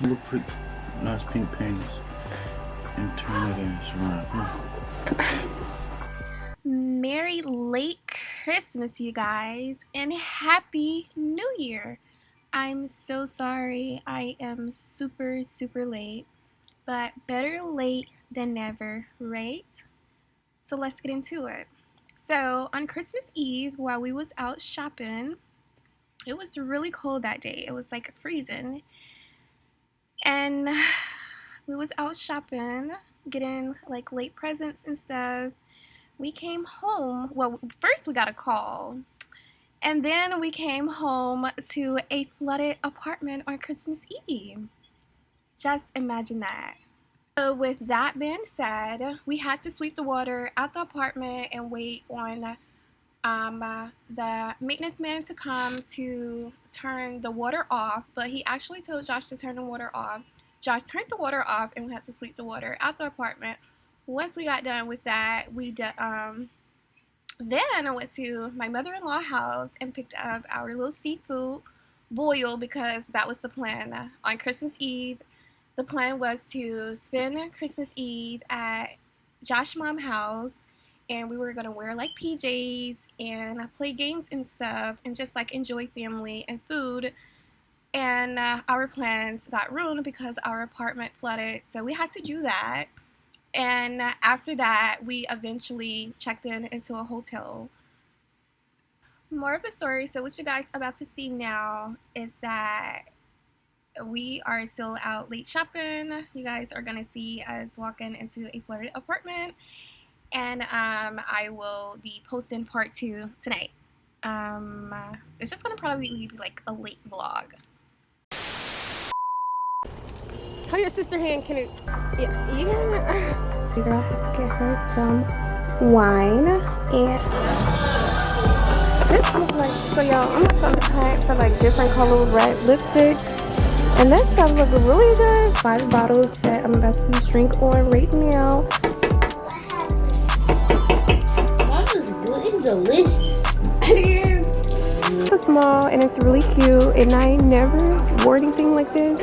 Look pretty nice pink panties. And turn it around. Merry late Christmas, you guys, and Happy New Year. I'm so sorry I am super late, but better late than never, right? So let's get into it. So on Christmas Eve, while we was out shopping, it was really cold that day. It was like freezing, and we was out shopping, getting like late presents and stuff. We came home. Well, first we got a call, and then we came home to a flooded apartment on Christmas Eve. Just imagine that. So with that being said, we had to sweep the water out the apartment and wait on the maintenance man to come to turn the water off, but he actually told Josh to turn the water off. Josh turned the water off, and we had to sweep the water out the apartment. Once we got done with that, then I went to my mother-in-law's house and picked up our little seafood boil, because that was the plan. On Christmas Eve, the plan was to spend Christmas Eve at Josh's mom's house, and we were gonna wear like PJs and play games and stuff and just like enjoy family and food. And our plans got ruined because our apartment flooded, so we had to do that. And after that, we eventually checked into a hotel. More of the story. So what you guys are about to see now is that we are still out late shopping. You guys are gonna see us walking into a flooded apartment, and I will be posting part 2 tonight. It's just gonna probably be like a late vlog. Hold your sister hand, can it? Yeah, you got Your girl had to get her some wine, and this looks like, so y'all, I'm looking on the pack for like different color red lipsticks, and that stuff look really good. 5 bottles that I'm about to drink on right now. That is good. It's delicious. It is. It's small and it's really cute, and I never wore anything like this.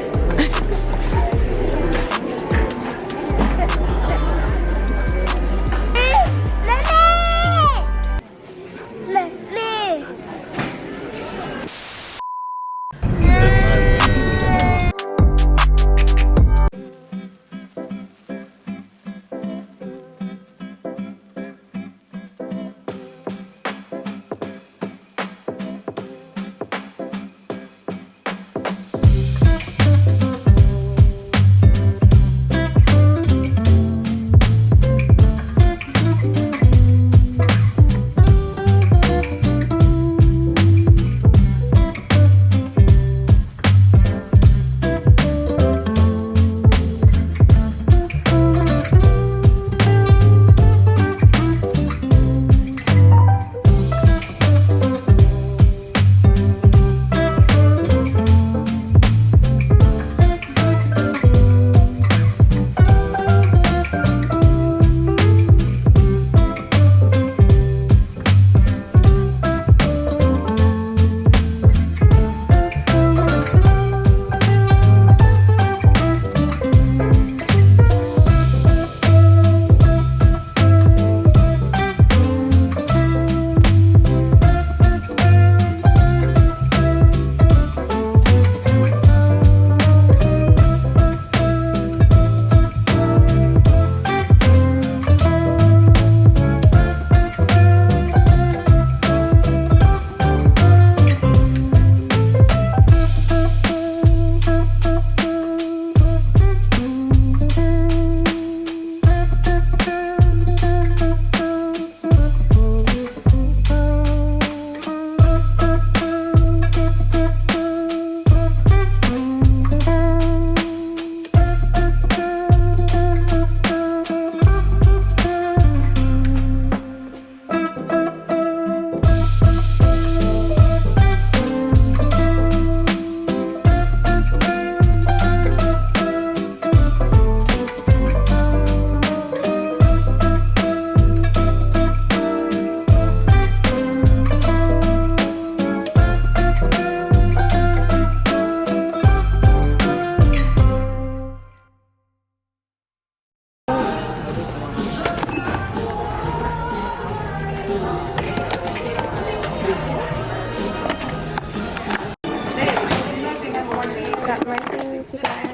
is, you guys.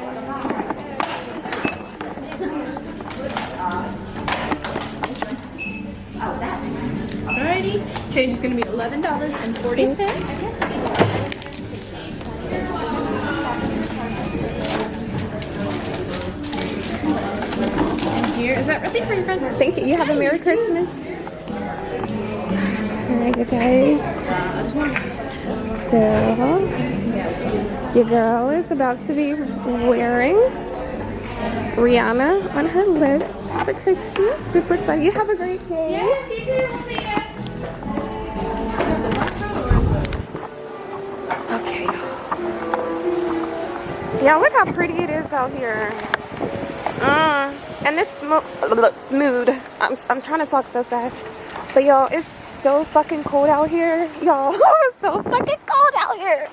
Alrighty, change is gonna be $11.40. And here is that receipt for your friend. Thank you. You have a Merry Christmas. Alright, you guys. So, your girl is about to be wearing Rihanna on her lips for Christmas. Super excited. You have a great day. Yes, you too. Okay. Yeah, look how pretty it is out here. And this smooth. I'm trying to talk so fast. But y'all, it's so fucking cold out here. Y'all, it's so fucking cold out here.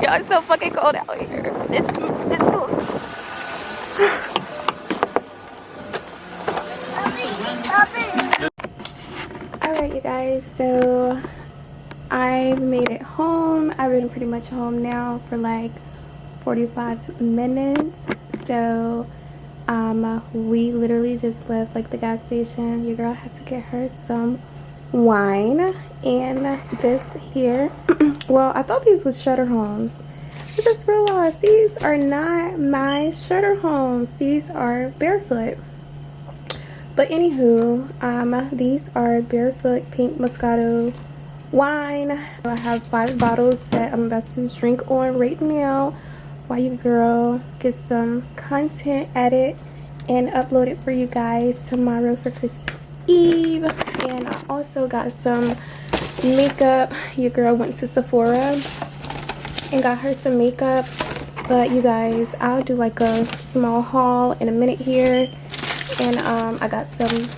Y'all, it's so fucking cold out here. It's cool. Alright, you guys, so I made it home. I've been pretty much home now for like 45 minutes. So we literally just left like the gas station. Your girl had to get her some wine, and this here well, I thought these was shutter homes. I just realized these are not my shutter homes. These are Barefoot. But anywho, these are Barefoot Pink Moscato wine. I have 5 bottles that I'm about to drink on right now while your girl gets some content added and upload it for you guys tomorrow for Christmas Eve. And I also got some makeup. Your girl went to Sephora and got her some makeup. But you guys, I'll do like a small haul in a minute here. And I got some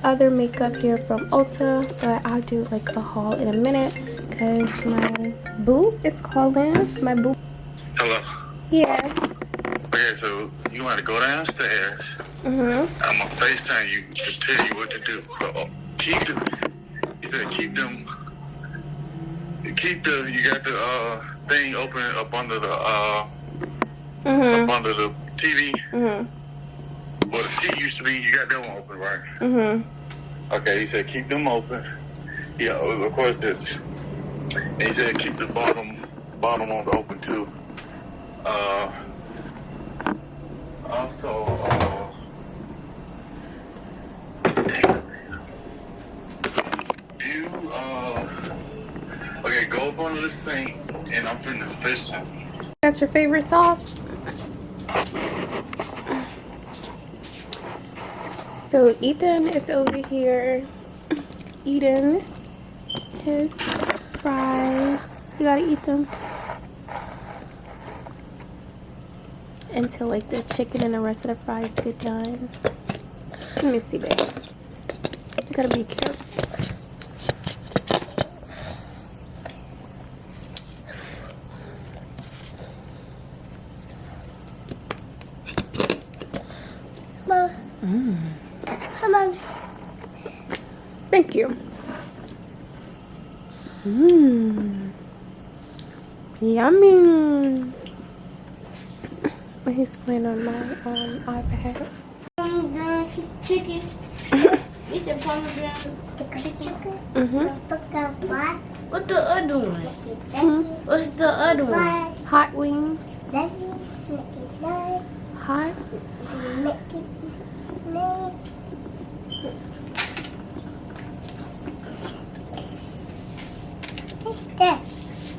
other makeup here from Ulta, but I'll do like a haul in a minute because my boo is calling. My boo. Hello. Yeah. Okay, so you want to go downstairs. I'm gonna FaceTime you to tell you what to do. Keep them. He said keep them. You got the thing open up under the up under the TV. Well, the TV used to be, you got that one open, right? Okay, he said keep them open. Yeah, of course this. And he said keep the bottom one open too. Also, okay, go up under the sink, and I'm finna fish him. That's your favorite sauce? So Ethan is over here eating his fries. You gotta eat them until like the chicken and the rest of the fries get done. Let me see, babe. You gotta be careful. Come on. Thank you. Yummy. He's playing on my iPad. Pomegranate chicken. Eat the pomegranate chicken. What's the other one? What's the other one? Hot wing. Hot.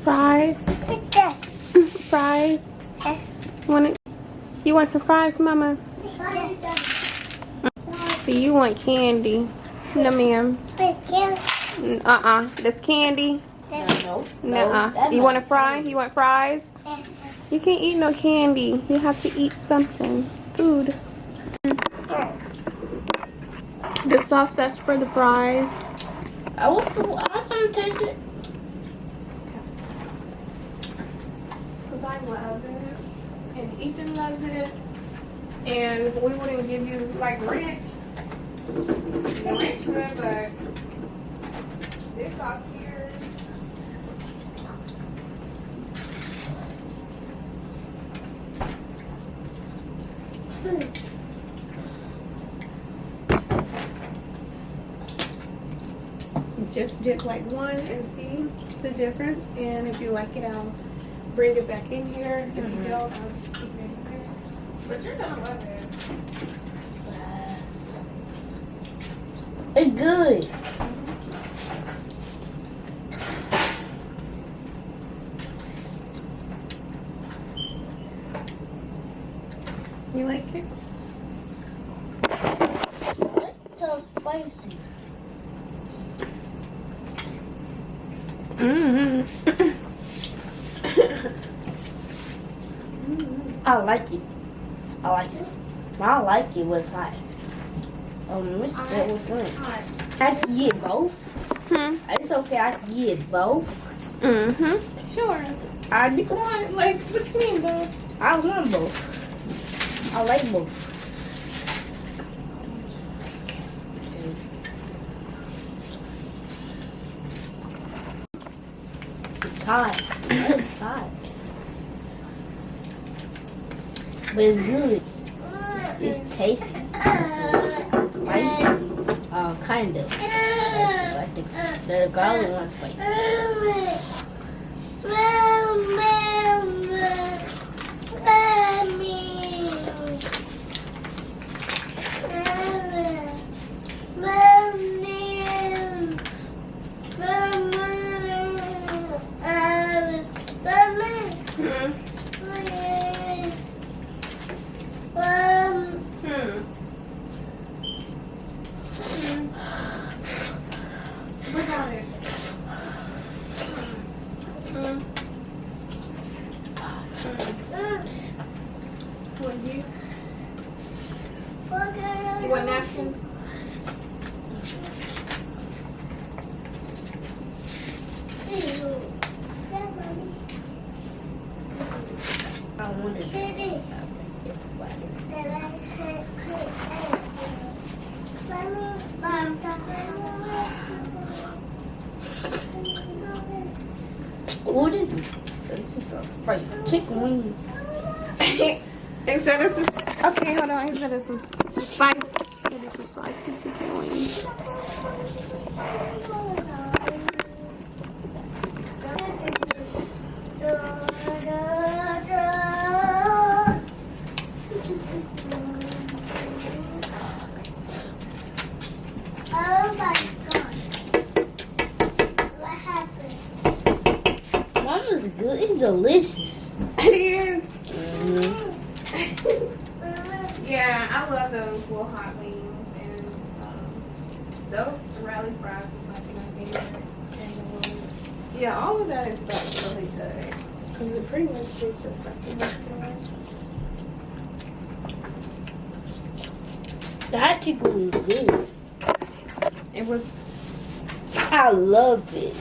Fries. Fries. You want some fries, Mama? See, you want candy. No, ma'am. That's candy. No. You want a fry? You want fries? You can't eat no candy. You have to eat something. Food. The sauce that's for the fries. I want to taste it. Because I love it. And Ethan loves it. And we wouldn't give you like ranch. Ranch good, but this sauce here. Just dip like one and see the difference. And if you like it, I'll bring it back in here. If you don't, I'll just keep it in there. But you're gonna love it. It's good. You like it? It's so spicy. I like it. I like it. I like it with hot. Which one? I can get both. It's okay. I can get both. Sure. I do. Come on, like, what you mean, though? I want both. I like both. It's hot. It's hot. But it's good. It's tasty. It's spicy. Kind of. I think the garlic one's spicy. You want napkin? I want it. What is this? This is a spicy chicken wing. He said this is okay. Hold on. He said this is spicy. It is a spicy chicken wing. Oh my god! What happened? Mama's good. It's delicious. It is. Yeah, I love those little hot wings, and those rally fries is like my favorite. And, yeah, all of that is stuff really good because it pretty much tastes just like the restaurant. That chicken was good. It was. I love it.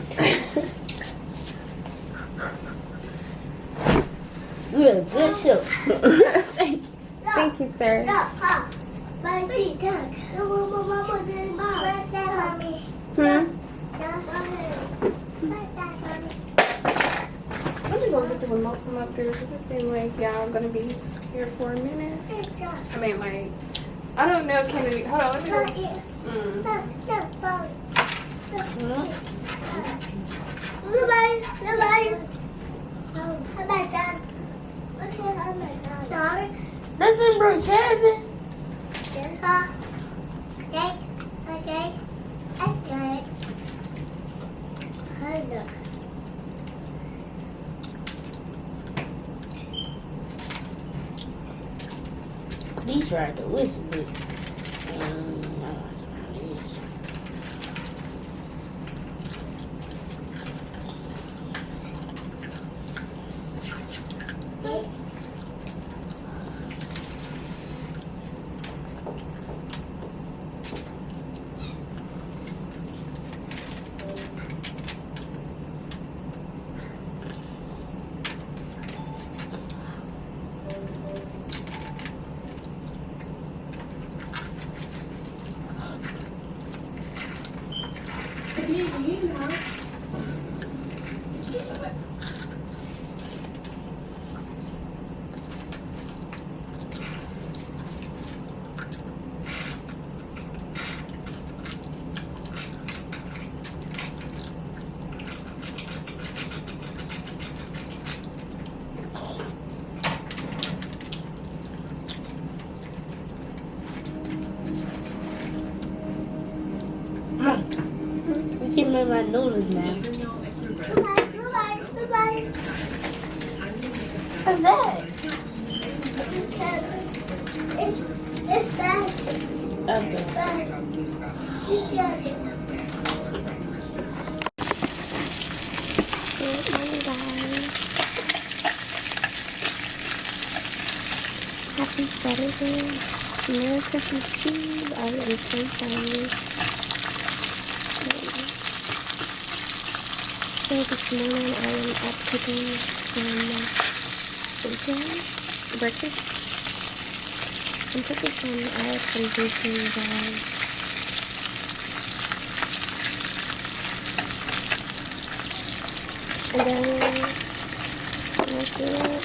You're a good chef. Thank you, sir. Let me go get the remote from up there because it seems like y'all gonna be here for a minute. I mean, like, I don't know, Kennedy. Hold on, let me go. This is Bro Chapman. These are delicious, but make my noodles now. What's that? It's bad. Okay. Good morning, guys. Happy Saturday. Merry Christmas Eve. I am so sorry. So this morning I am up cooking some bacon breakfast. I'm cooking some bacon and then that's it.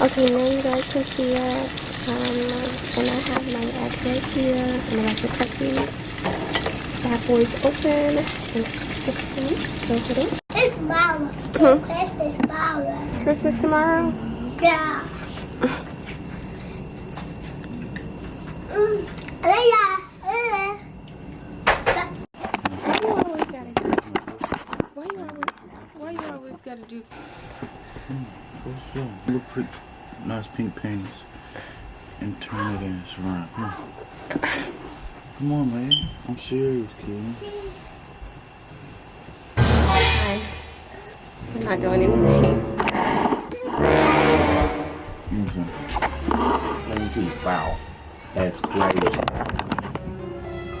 Okay, now you guys can see it. And I have my eggs right here. I'm about to cut these bad boys open and fix them. So hold on. It's Mama. It's Mama. Christmas tomorrow? Yeah. Why you always gotta do? Look pretty nice pink panties. And turn it ass around. Come on. Come on, man. I'm serious, kid. I'm not doing anything. Clean teeth, wow. That's crazy.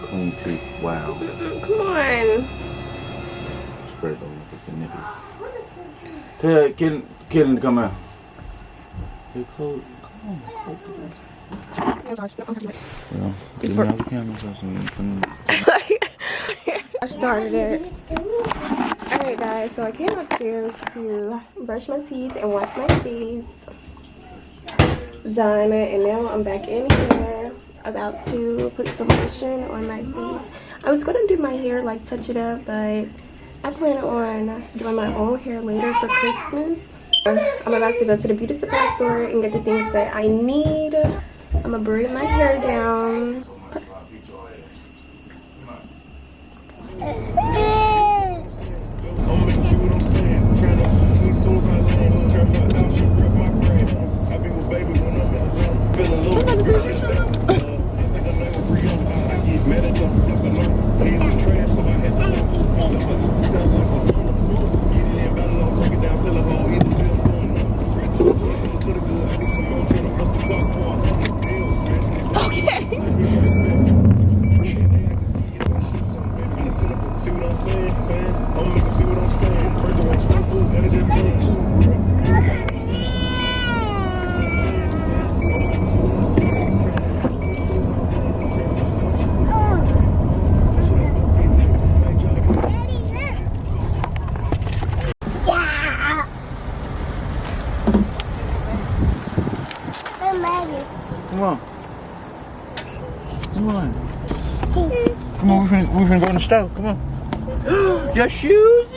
Clean teeth, wow. Come on. Spread it over with some nipples. Tell kid to come out. Hey, Chloe, come on. Well, didn't have the camera, so I started it. Alright guys, so I came upstairs to brush my teeth and wash my face. Done, and now I'm back in here about to put some lotion on my face. I was gonna do my hair, like touch it up, but I plan on doing my own hair later for Christmas. I'm about to go to the beauty supply store and get the things that I need. I'm gonna braid my hair down. Come on. Come on. Come on, we're gonna go in the stove. Come on. Your shoes?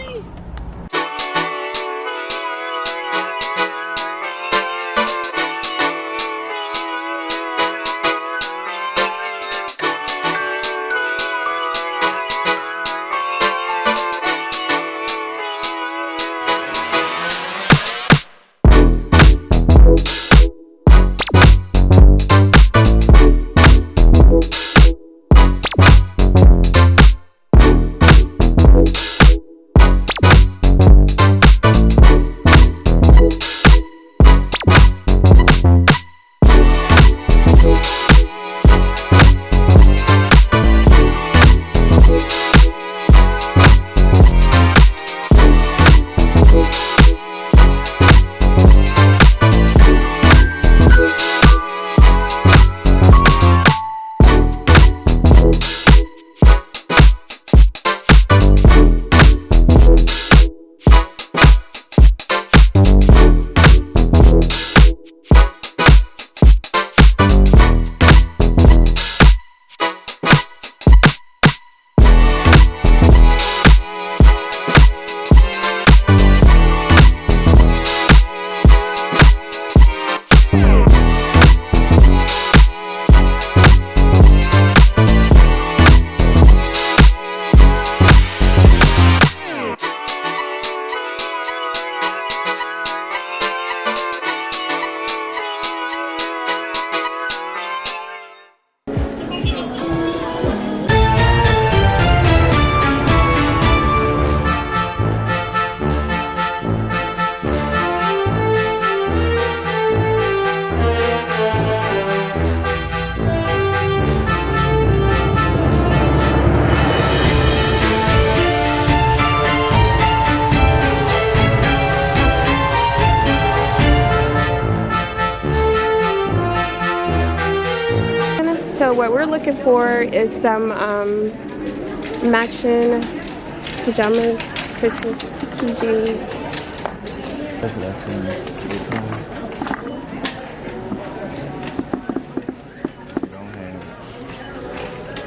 So what we're looking for is some matching pajamas, Christmas PJs.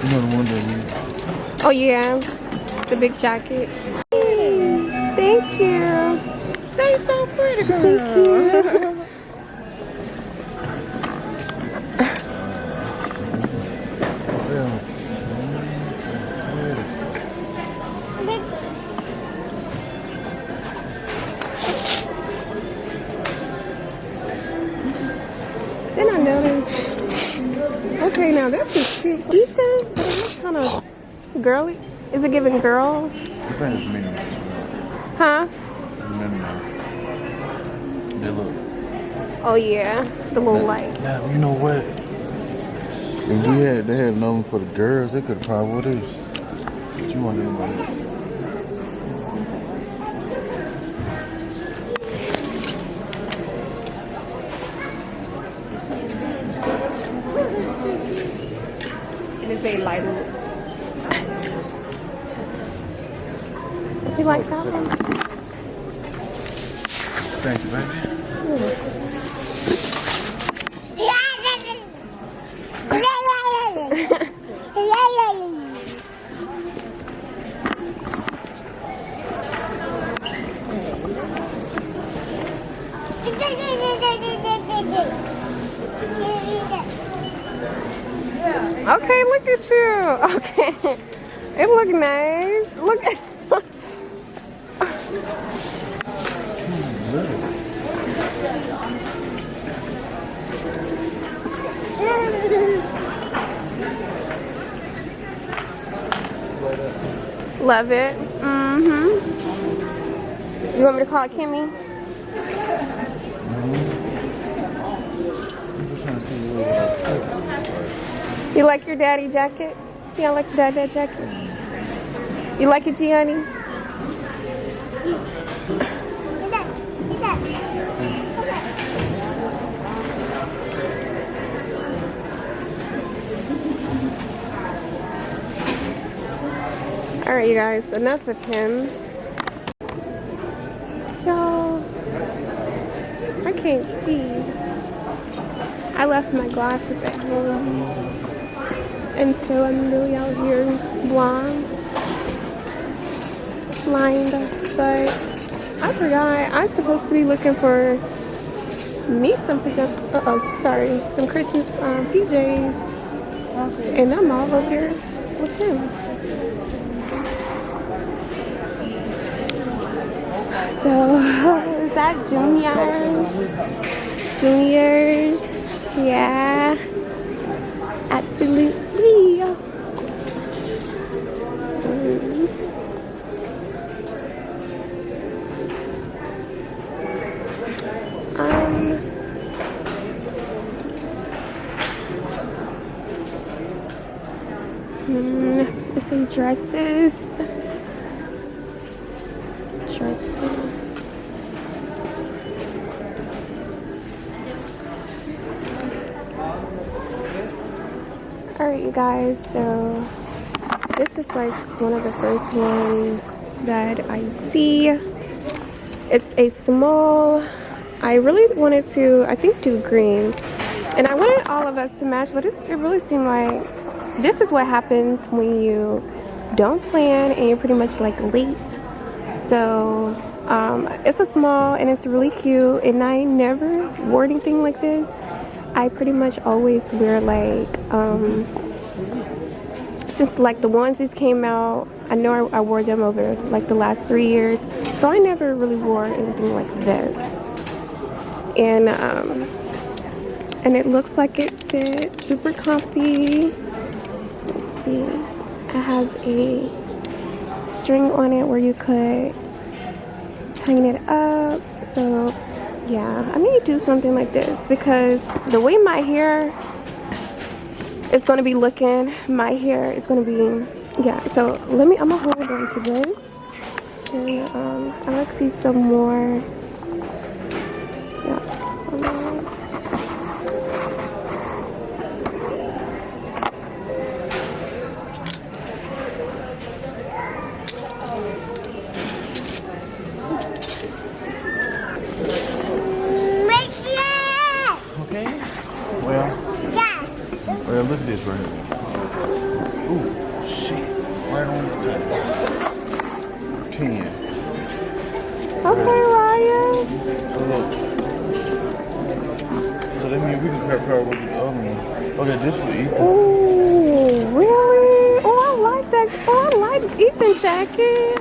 You know the one that we... Oh yeah, the big jacket. Thank you. They so pretty, girl. Thank you. Then I noticed. Okay, now this is cute. Ethan, but it looks kind of girly. Is it giving girl? I think it's minimal. Huh? Minimal. They look. Oh yeah, the little light. Now, you know what? If they had known for the girls, they could have probably what is. What you want anybody? It is a light up. You like that one? Thank you, baby. Okay, look at you. Okay. It look nice. Look at Love it. Mm-hmm. You want me to call it Kimmy? You like your daddy jacket? Yeah, I like your dad jacket. You like it, Gianni? Alright, you guys, enough of him. Y'all, I can't see. I left my glasses at home. And so I'm really out here blind. But I forgot. I'm supposed to be looking for me some pajamas. Some Christmas PJs. And I'm all over here with him. So, is that juniors? Juniors? Yeah. Absolutely. Some dresses. Alright, you guys, so this is like one of the first ones that I see. It's a small. I really wanted to, I think, do green. And I wanted all of us to match, but it really seemed like this is what happens when you don't plan and you're pretty much like late. So it's a small and it's really cute, and I never wore anything like this. I pretty much always wear like since like the onesies came out, I know I wore them over like the last 3 years, so I never really wore anything like this. And it looks like it fits, super comfy. Let's see, it has a string on it where you could tighten it up. So yeah, I need to do something like this because the way my hair is going to be looking, my hair is going to be, yeah. So I'm gonna hold on to this, and I'd like to see some more. Yeah. Oh, yeah, look at this right here. Ooh, shit. Right on the 10. Okay, Ryan. So look. So that means we can pair with the other one. Okay, this for Ethan. Oh, really? Oh, I like that. Oh, I like Ethan jacket.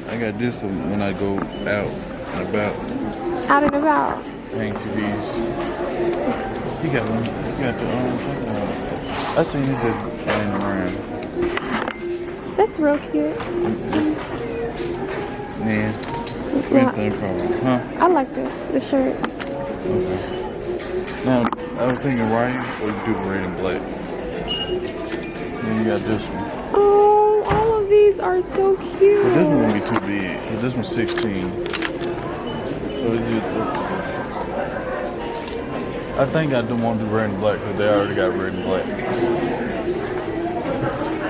I got this one when I go out and about. Out and about. Hang TVs. He got one. He got the I seen this just laying around. That's real cute. Just, man. Yeah. Huh? I like the shirt. Okay. Now, I was thinking Ryan or do red and black. Then you got this one. Oh, all of these are so cute. But this one won't be too big. Cause this one's 16. So is it? I think I don't want to do red and black because they already got red and black.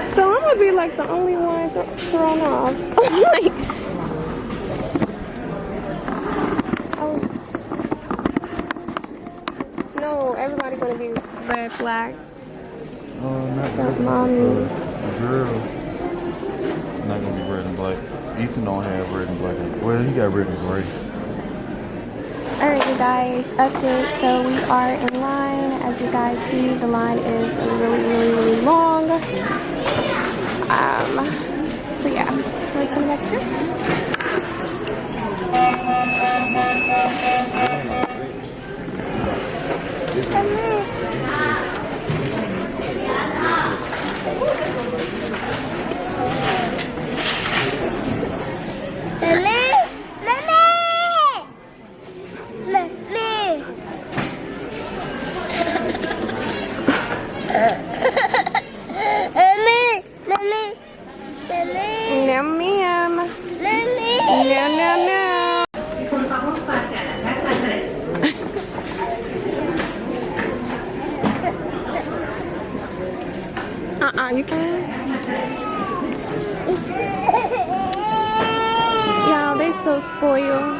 So I'm gonna be like the only one thrown off. Like, no, everybody gonna be red, black. Oh, not So, mommy. the girl. Not gonna be red and black. Ethan don't have red and black. Well, he got red and gray. Alright, you guys, update. So we are in line. As you guys see, the line is really long. So yeah, let's come back here. No, ma'am. No. You can. Y'all, they so spoiled.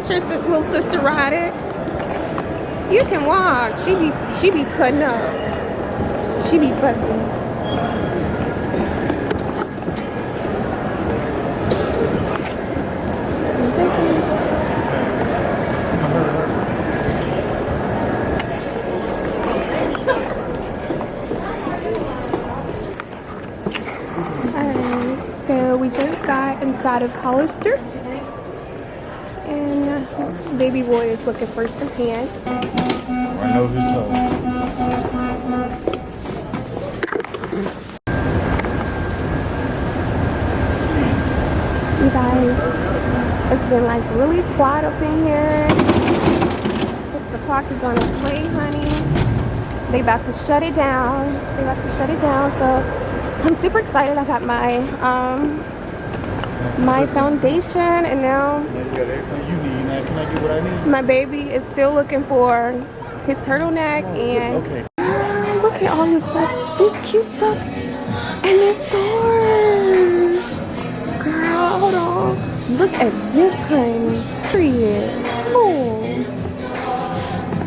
Your little sister ride it. You can walk. She be cutting up. She be busting. outside of Hollister. And baby boy is looking for some pants. I know his toe. You guys, it's been like really quiet up in here. 6 o'clock is on its way, honey. They about to shut it down. So I'm super excited. I got my my foundation, and now You got everything you need. Now, can I get what I need? my baby is still looking for his turtleneck. And Okay. look at all this stuff, this cute stuff in this store. Girl, hold on. Look at this, honey. Period. Oh,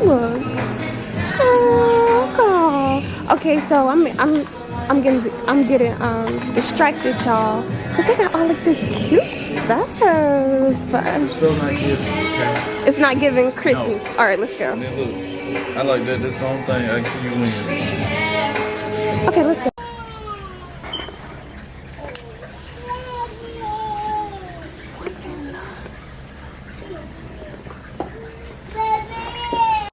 look. Oh. Okay, so I'm getting distracted, y'all, cause they got all of this cute stuff. Still not giving, okay? It's not giving Christmas. No. All right, let's go. And then look, I like that. That's the only thing I can see you win. Okay, let's go.